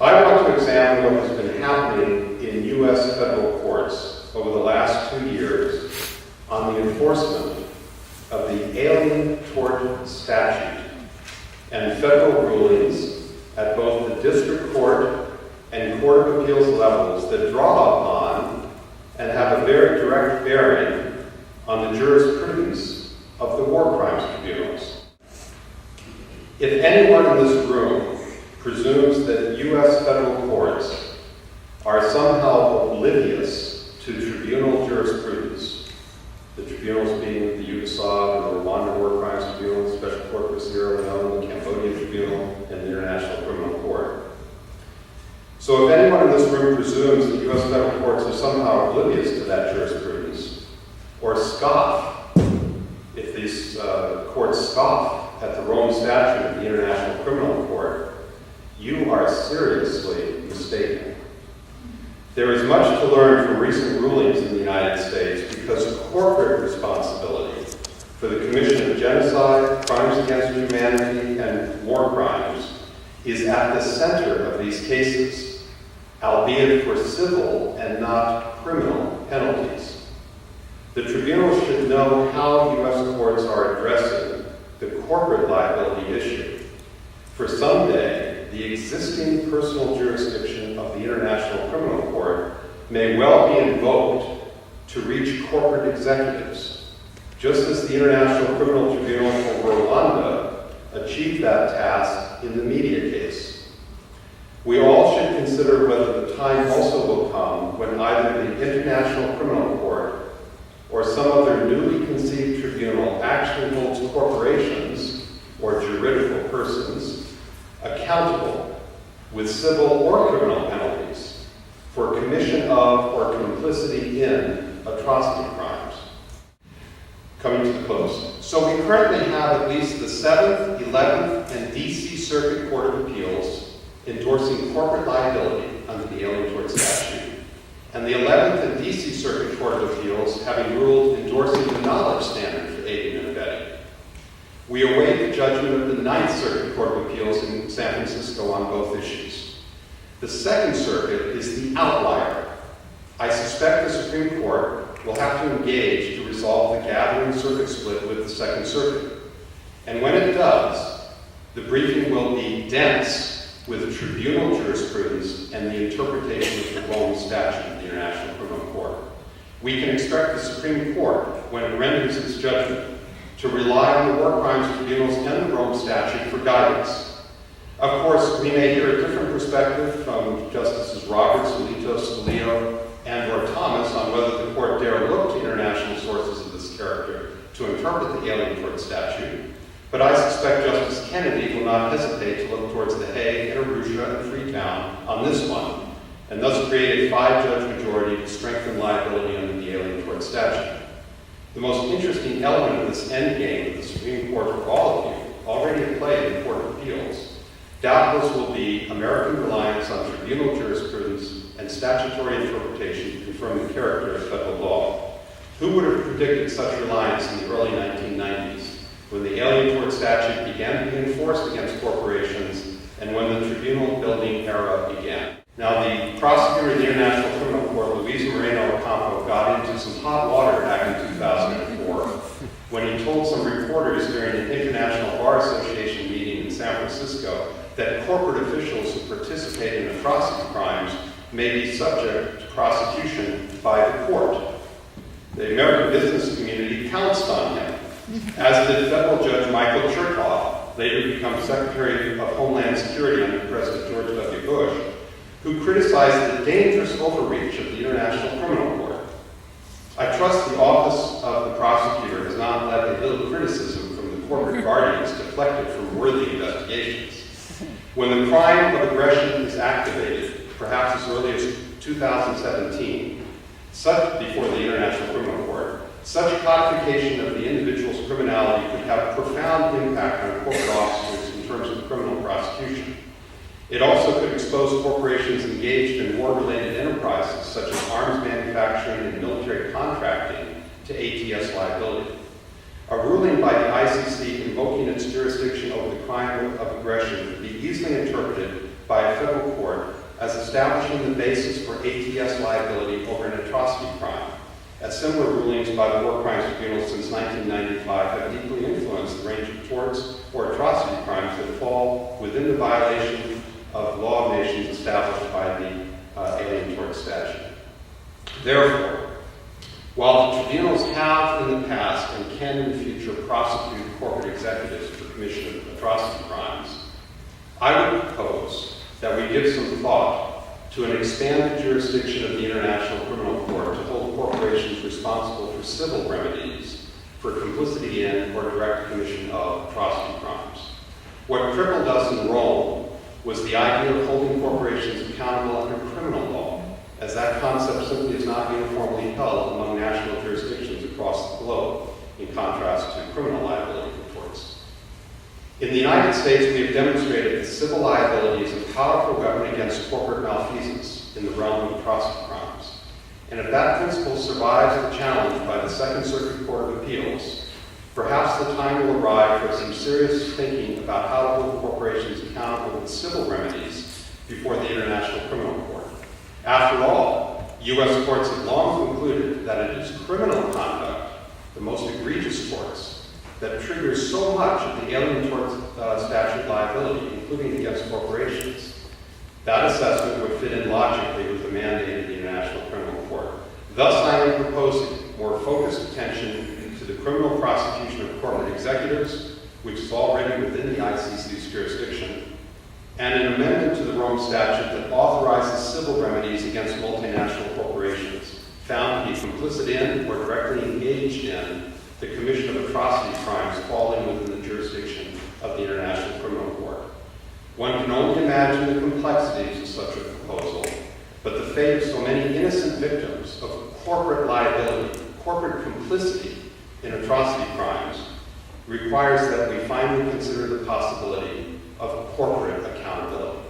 I want to examine what has been happening in U.S. federal courts over the last 2 years on the enforcement of the Alien Tort Statute and federal rulings at both the district court and court of appeals levels that draw upon and have a very direct bearing on the jurisprudence of the war crimes tribunals. If anyone in this room presumes that U.S. federal courts are somehow oblivious to tribunal jurisprudence, the tribunals being the Yugoslav and the Rwanda War Crimes Tribunal, the Special Court for Sierra Leone, the Cambodian Tribunal, and the International Criminal Court. So if anyone in this room presumes that U.S. federal courts are somehow oblivious to that jurisprudence, or scoff, if these courts scoff at the Rome Statute of the International Criminal Court, you are seriously mistaken. There is much to learn from recent rulings in the United States because corporate responsibility for the commission of genocide, crimes against humanity, and war crimes is at the center of these cases, albeit for civil and not criminal penalties. The tribunal should know how U.S. courts are addressing the corporate liability issue. For someday, the existing personal jurisdiction of the International Criminal Court may well be invoked to reach corporate executives, just as the International Criminal Tribunal for Rwanda achieved that task in the media case. We all should consider whether the time also will come when either the International Criminal Court or some other newly conceived tribunal actually holds corporations or juridical persons accountable with civil or criminal penalties for commission of or complicity in atrocity crimes. Coming to the close. So we currently have at least the 7th, 11th, and D.C. Circuit Court of Appeals endorsing corporate liability under the Alien Tort Statute, and the 11th and D.C. Circuit Court of Appeals having ruled endorsing the knowledge standard for aiding and abetting. We await the judgment of the 9th Circuit Court of Appeals in San Francisco on both issues. The 2nd Circuit is the outlier. I suspect the Supreme Court will have to engage to resolve the gathering circuit split with the 2nd Circuit. And when it does, the briefing will be dense with tribunal jurisprudence and the interpretation of the Rome Statute of the International Criminal Court. We can expect the Supreme Court, when it renders its judgment, to rely on the war crimes tribunals and the Rome Statute for guidance. Of course, we may hear a different perspective from Justices Roberts, Alito, Scalia, and/or Thomas on whether the court dare look to international sources of this character to interpret the Alien Tort Statute. But I suspect Justice Kennedy will not hesitate to look towards The Hague and Arusha and Freetown on this one, and thus create a 5-judge majority to strengthen liability under the Alien Tort Statute. The most interesting element of this endgame of the Supreme Court for all of you, already at play in the Court of Appeals, doubtless will be American reliance on tribunal jurisprudence and statutory interpretation to confirm the character of federal law. Who would have predicted such reliance in the early 1990s, when the Alien Tort Statute began to be enforced against corporations and when the tribunal building era began? Now, the prosecutor in the International Criminal Court, Luis Moreno-Ocampo, got into some hot water back in 2004 when he told some reporters during an International Bar Association meeting in San Francisco that corporate officials who participate in atrocity crimes may be subject to prosecution by the court. The American business community pounced on him, as did federal judge Michael Chertoff, later become Secretary of Homeland Security under President George W. Bush, who criticized the dangerous overreach of the International Criminal Court. I trust the Office of the Prosecutor has not let a little criticism from the corporate guardians deflected from worthy investigations. When the crime of aggression is activated, perhaps as early as 2017, before the International Criminal Court, such codification of the individual's criminality could have profound impact on corporate officers in terms of criminal prosecution. It also could expose corporations engaged in war-related enterprises, such as arms manufacturing and military contracting, to ATS liability. A ruling by the ICC invoking its jurisdiction over the crime of aggression could be easily interpreted by a federal court establishing the basis for ATS liability over an atrocity crime, as similar rulings by the War Crimes Tribunal since 1995 have deeply influenced the range of torts or atrocity crimes that fall within the violation of law of nations established by the Alien Tort Statute. Therefore, while the tribunals have in the past and can in the future prosecute corporate executives for commission of atrocity crimes, I would propose that we give some thought to an expanded jurisdiction of the International Criminal Court to hold corporations responsible for civil remedies for complicity in or direct commission of atrocity crimes. What crippled us in Rome was the idea of holding corporations accountable under criminal law, as that concept simply is not uniformly held among national jurisdictions across the globe, in contrast to criminal liability for torts. In the United States, we have demonstrated that civil liability is a powerful weapon against corporate malfeasance in the realm of atrocity crimes. And if that principle survives the challenge by the Second Circuit Court of Appeals, perhaps the time will arrive for some serious thinking about how to hold corporations accountable with civil remedies before the International Criminal Court. After all, U.S. courts have long concluded that it is criminal conduct, the most egregious torts, that triggers so much of the Alien Tort Statute liability, including against corporations. That assessment would fit in logically with the mandate of the International Criminal Court. Thus, I am proposing more focused attention to the criminal prosecution of corporate executives, which is already within the ICC's jurisdiction, and an amendment to the Rome Statute that authorizes civil remedies against multinational corporations found to be complicit in or directly engaged in the commission of atrocity crimes falling within the jurisdiction of the International Criminal Court. One can only imagine the complexities of such a proposal, but the fate of so many innocent victims of corporate liability, corporate complicity in atrocity crimes, requires that we finally consider the possibility of corporate accountability.